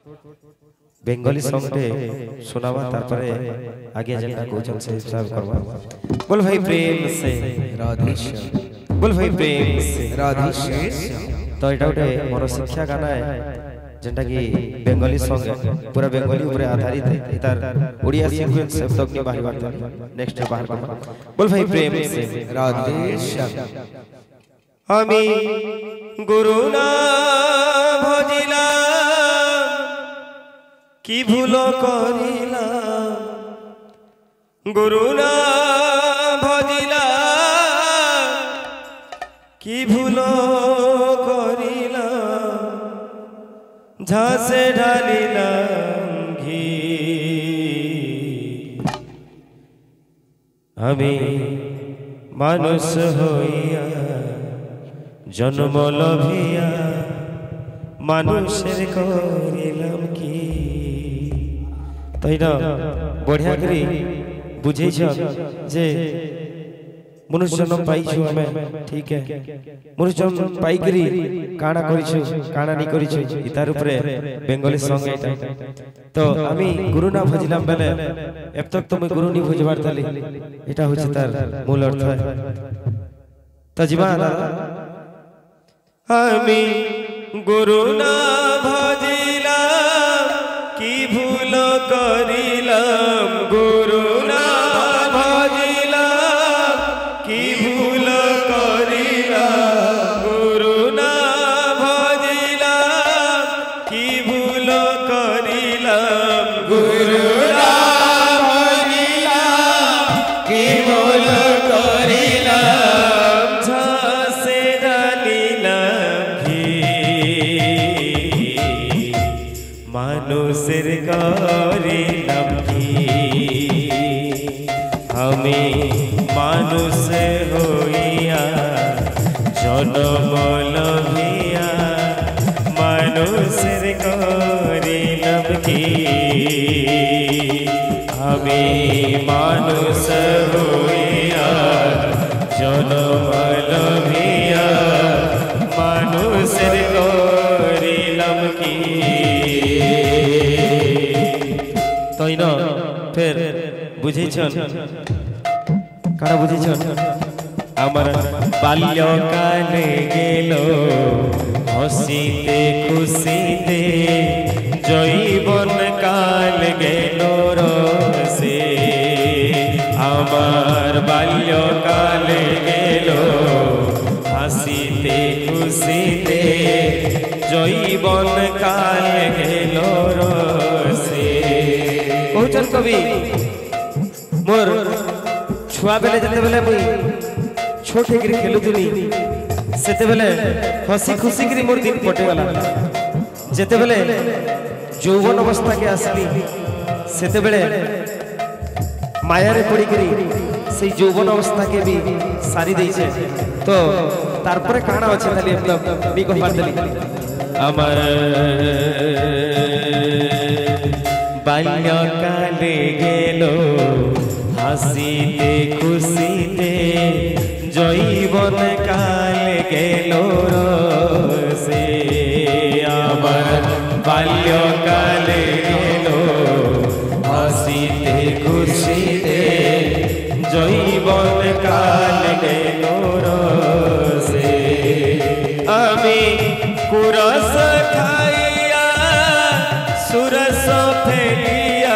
Bengali song पे सुनावा तारपरे आगे जेटा कोचन से हिसाब करवा। बोल भाई प्रेम से राधे श्याम। बोल भाई प्रेम से राधे श्याम। तो एटा उठे मोर शिक्षा गाना है जेटा की बेंगली सॉन्ग है पूरा बेंगली ऊपर आधारित है। इतार ओडिया सीक्वेंस शब्द के बाहर बात नेक्स्ट बाहर करवा। बोल भाई प्रेम से राधे श्याम। আমি গুরু না ভজিলা কি ভুল করিলাম গুরু না ভজিলা কি ভুল করিলাম ঝাঁসে ঢালিলাম ঘি আমি মানুষ হইয়া जन्म लभिया मानुषेर करिलाम की तैना बढ़िया करी बुझे जे मनुष्य जन्म पाइछु हमें ठीक है मनुष्य जन्म पाई करी काना करिछु काना नहीं करिछु इतार ऊपर बेंगली सॉन्ग एटा तो आमी गुरु ना भजिलाम बेले अब तक तो मैं गुरु नहीं भजबार थाली एटा होछि तार मूल अर्थ है तो जीवन আমি গুরু না ভজিলাম কি ভুল করিলাম গুরু না ভজিলাম কি ভুল করিলাম গুরু না ভজিলাম কি ভুল করিলাম গুরু না ভজিলাম কি ভুল করিলাম ঝাঁসে मानुषेर करिलाम की हमें मानुष होइया जन्म लभिया मानुषेर करिलाम की हमें मानुष होइया जन्म लभिया मानुषेर करिलाम की तैना फिर बुझेछन कारा बुझेछन आमार बाल्यकाले गेलो हसीते खुशीते जैवन काल गेलो रसे आमार बाल्यकाले गेलो हसीते खुशीते जैवन काल गेलो रसे बहुचन कवि मोर छुआ बेले जते बेले मुई छोटे गिरी खेलुतुनी सेते बेले हसी खुशी गिरी मोर दिन पटे वाला जते बेले यौवन अवस्था के आसली सेते बेले माया रे पड़ी गिरी से यौवन अवस्था के भी सारी देई छे तो तारपरे काना अछि खाली मतलब बी को बात देली अमर बाल्यकाले गेलो हसीते खुशीते जैवन काल गेलो रसे आमार बाल्यकाले गेलो हसीते खुशीते जैवन काल गेलो रसे आमी कुरस खाइया सुरस फेलिया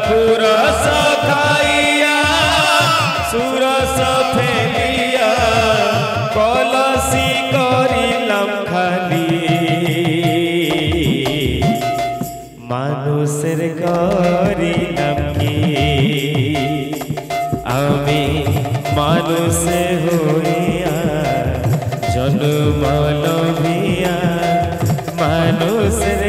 कुरस खाइया सुरस फेलिया कलसी करिलाम खाली मानुषेर करिलाम की आमी मानुष होइया जन्म लभिया मानुषेर